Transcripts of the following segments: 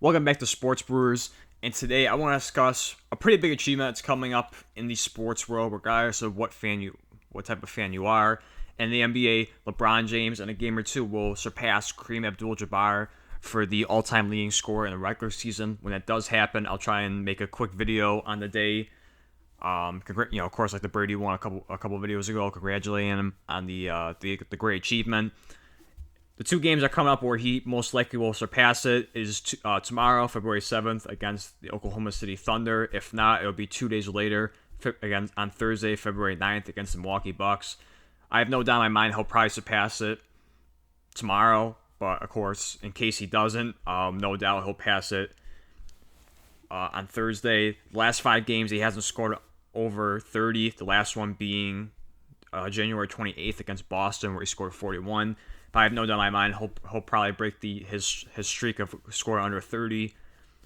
Welcome back to Sports Brewers, and today I want to discuss a pretty big achievement that's coming up in the sports world, regardless of what type of fan you are. In the NBA, LeBron James in a game or two will surpass Kareem Abdul-Jabbar for the all-time leading scorer in the regular season. When that does happen, I'll try and make a quick video on the day. Of course, like the Brady one a couple videos ago, congratulating him on the great achievement. The two games that are coming up where he most likely will surpass it is tomorrow, February 7th, against the Oklahoma City Thunder. If not, it'll be 2 days later, again on Thursday, February 9th, against the Milwaukee Bucks. I have no doubt in my mind he'll probably surpass it tomorrow, but of course, in case he doesn't, no doubt he'll pass it on Thursday. The last 5 games, he hasn't scored over 30, the last one being January 28th against Boston, where he scored 41. But I have no doubt in my mind he'll probably break his streak of scoring under 30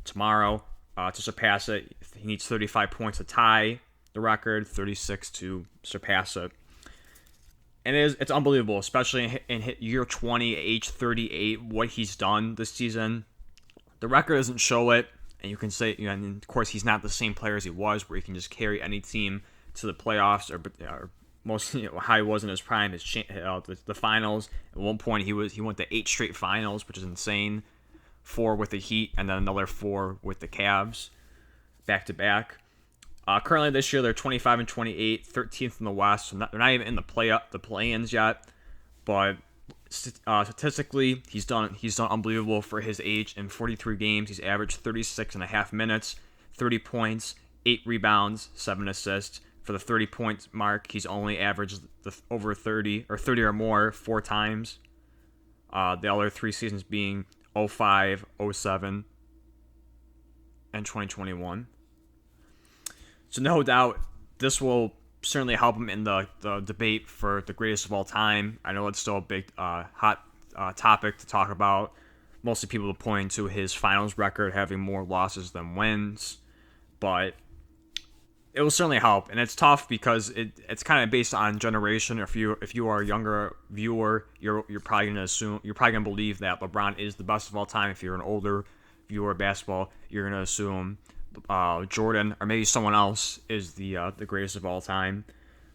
tomorrow to surpass it. He needs 35 points to tie the record, 36 to surpass it. And it's unbelievable, especially in year 20, age 38, what he's done this season. The record doesn't show it, and you can say, and of course, he's not the same player as he was, where he can just carry any team to the playoffs or most how he was in his prime, the finals. At one point, he went to 8 straight finals, which is insane. 4 with the Heat, and then another 4 with the Cavs, back to back. Currently this year, they're 25 and 28, 13th in the West. So they're not even in the play-ins yet. But statistically, he's done unbelievable for his age. In 43 games, he's averaged 36 and a half minutes, 30 points, 8 rebounds, 7 assists. For the 30-point mark, he's only averaged over 30 or more 4 times. The other 3 seasons being 05, 07, and 2021. So no doubt, this will certainly help him in the debate for the greatest of all time. I know it's still a big hot topic to talk about. Mostly people are pointing to his finals record having more losses than wins, but it will certainly help. And it's tough because it's kind of based on generation. If you are a younger viewer, you're probably gonna believe that LeBron is the best of all time. If you're an older viewer of basketball, you're gonna assume Jordan or maybe someone else is the greatest of all time.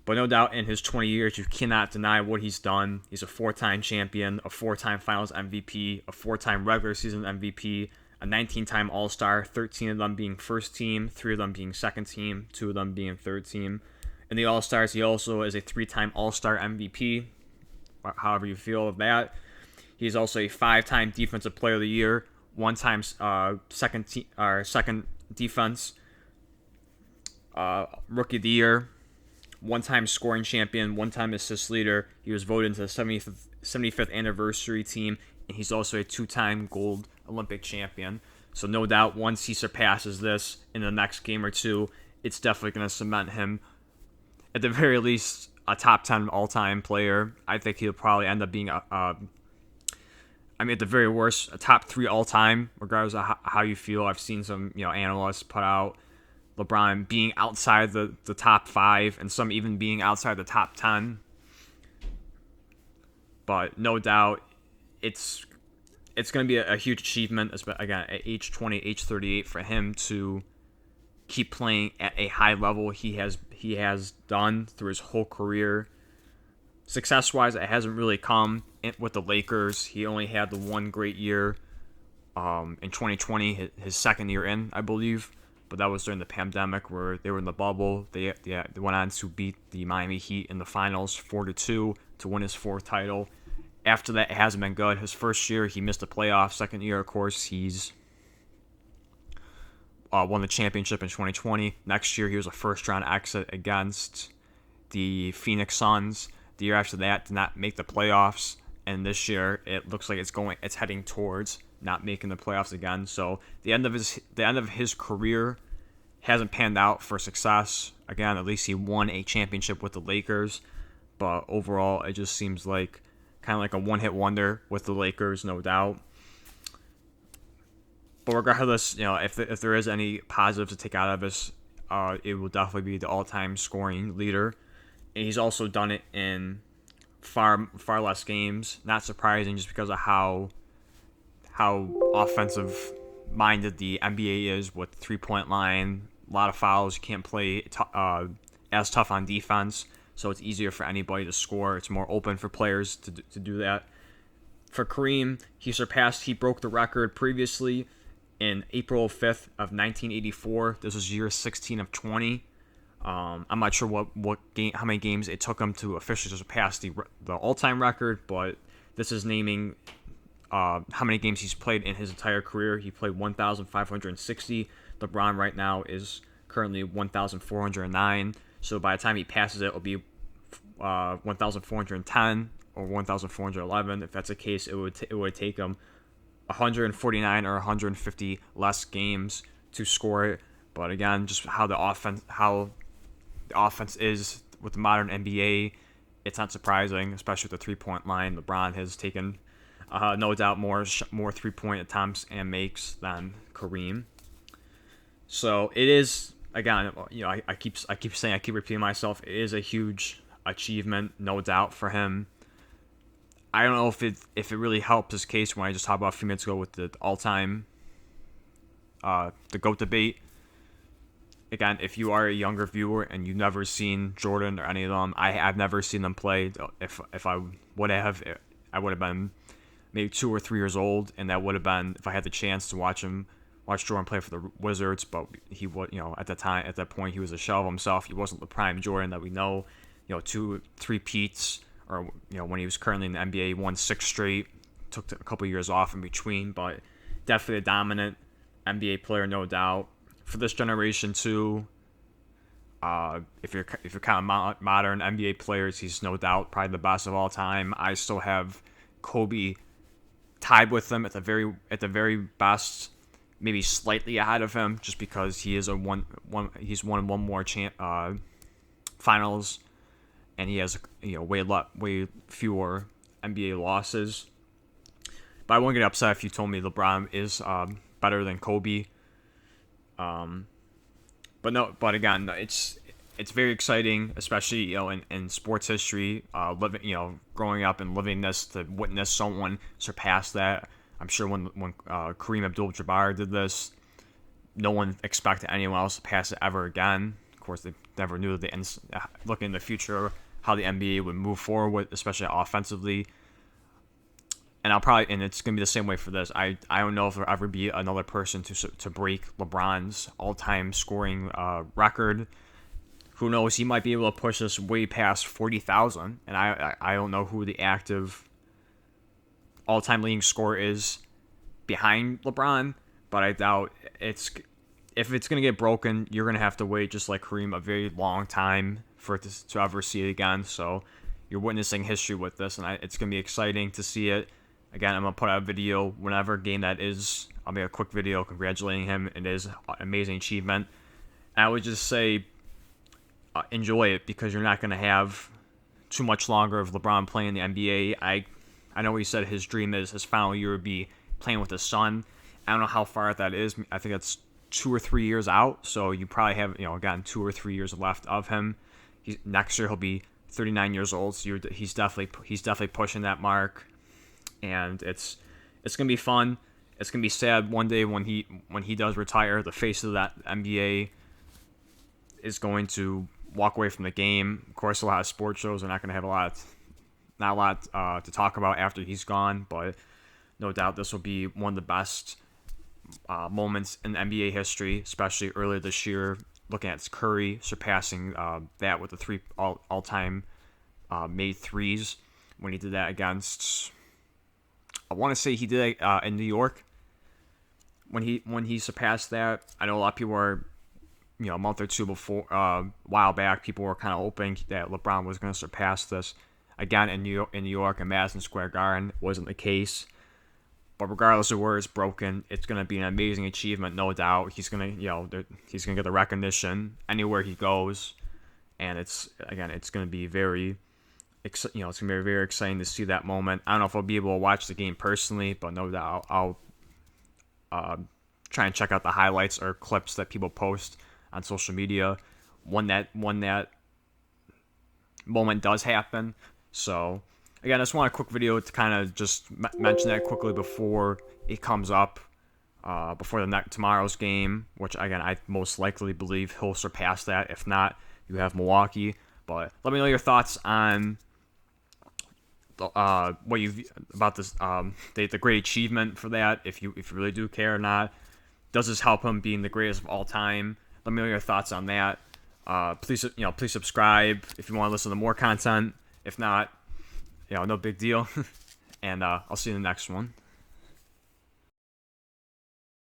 But no doubt, in his 20 years, you cannot deny what he's done. He's a 4-time champion, a 4-time Finals MVP, a 4-time regular season MVP, a 19-time All-Star, 13 of them being first team, 3 of them being second team, 2 of them being third team. In the All-Stars, he also is a 3-time All-Star MVP, however you feel of that. He's also a 5-time Defensive Player of the Year, 1-time second defense Rookie of the Year, 1-time scoring champion, 1-time assist leader. He was voted into the 75th anniversary team, and he's also a 2-time gold Olympic champion. So no doubt, once he surpasses this in the next game or two, it's definitely going to cement him, at the very least, a top 10 all-time player. I think he'll probably end up being at the very worst, a top 3 all-time, regardless of how you feel. I've seen some analysts put out LeBron being outside the top 5, and some even being outside the top 10. But no doubt, it's going to be a huge achievement, again, at age 20, age 38, for him to keep playing at a high level he has done through his whole career. Success-wise, it hasn't really come with the Lakers. He only had the one great year in 2020, his second year in, I believe. But that was during the pandemic, where they were in the bubble. They went on to beat the Miami Heat in the finals 4-2 to win his 4th title. After that, it hasn't been good. His first year, he missed the playoffs. Second year, of course, he's won the championship in 2020. Next year, he was a first-round exit against the Phoenix Suns. The year after that, did not make the playoffs. And this year, it looks like it's heading towards not making the playoffs again. So the end of his career hasn't panned out for success. Again, at least he won a championship with the Lakers. But overall, it just seems like kind of like a one-hit wonder with the Lakers, no doubt. But regardless, if there is any positives to take out of this, it will definitely be the all-time scoring leader. And he's also done it in far less games. Not surprising, just because of how offensive minded the NBA is with 3-point line, a lot of fouls. You can't play as tough on defense, so it's easier for anybody to score. It's more open for players to do that. For Kareem, he broke the record previously in April 5th of 1984. This was year 16 of 20. I'm not sure how many games it took him to officially surpass the all-time record, but this is naming how many games he's played in his entire career. He played 1,560. LeBron right now is currently 1,409. So by the time he passes it, it'll be 1,410 or 1,411. If that's the case, it would take him 149 or 150 less games to score it. But again, just how the offense is with the modern NBA, it's not surprising, especially with the 3-point line. LeBron has taken no doubt more 3-point attempts and makes than Kareem. So it is, again, I keep saying, I keep repeating myself, it is a huge achievement, no doubt, for him. I don't know if it really helps his case when I just talked about a few minutes ago with the all-time the GOAT debate. Again, if you are a younger viewer and you've never seen Jordan or any of them, I've never seen them play. If I would have, I would have been maybe 2 or 3 years old, and that would have been if I had the chance to watch Jordan play for the Wizards. But he was, at that point, he was a shell of himself. He wasn't the prime Jordan that we know. 2-3 peats, or when he was currently in the NBA, won 6 straight. Took a couple years off in between, but definitely a dominant NBA player, no doubt. For this generation too, if you're kind of modern NBA players, he's no doubt probably the best of all time. I still have Kobe tied with him at the very best, maybe slightly ahead of him, just because he is he's won one more finals, and he has way fewer NBA losses. But I won't get upset if you told me LeBron is better than Kobe. But again, it's very exciting, especially in sports history, growing up and living this, to witness someone surpass that. I'm sure when Kareem Abdul-Jabbar did this, no one expected anyone else to pass it ever again. Of course, they never knew that looking in the future how the NBA would move forward, especially offensively. And it's gonna be the same way for this. I don't know if there'll ever be another person to break LeBron's all-time scoring record. Who knows? He might be able to push us way past 40,000. And I don't know who the active all-time leading scorer is behind LeBron, but I doubt if it's gonna get broken, you're gonna have to wait, just like Kareem, a very long time for it to ever see it again. So you're witnessing history with this, and it's gonna be exciting to see it. Again, I'm going to put out a video whenever game that is. I'll make a quick video congratulating him. It is an amazing achievement. And I would just say enjoy it, because you're not going to have too much longer of LeBron playing in the NBA. I know he said his dream is his final year would be playing with his son. I don't know how far that is. I think that's 2 or 3 years out. So you probably have, again, 2 or 3 years left of him. Next year he'll be 39 years old. So he's definitely pushing that mark. And it's gonna be fun. It's gonna be sad one day when he does retire. The face of that NBA is going to walk away from the game. Of course, a lot of sports shows are not gonna have not a lot to talk about after he's gone. But no doubt this will be one of the best moments in NBA history, especially earlier this year. Looking at Curry surpassing that with the 3 all-time made threes when he did that against. I want to say he did it in New York when he surpassed that. I know a lot of people are, a month or two before, a while back, people were kind of hoping that LeBron was going to surpass this again in New York and Madison Square Garden. Wasn't the case. But regardless of where it's broken, it's going to be an amazing achievement, no doubt. He's going to, he's going to get the recognition anywhere he goes, and it's going to be very. It's going to be very exciting to see that moment. I don't know if I'll be able to watch the game personally, but no doubt I'll try and check out the highlights or clips that people post on social media when that moment does happen. So, again, I just want a quick video to kind of just mention that quickly before it comes up. before tomorrow's game, which again I most likely believe he'll surpass that. If not, you have Milwaukee. But let me know your thoughts on what you about this the great achievement for that. If you really do care or not, does this help him being the greatest of all time? Let me know your thoughts on that. Please subscribe if you want to listen to more content. If not, no big deal. And I'll see you in the next one.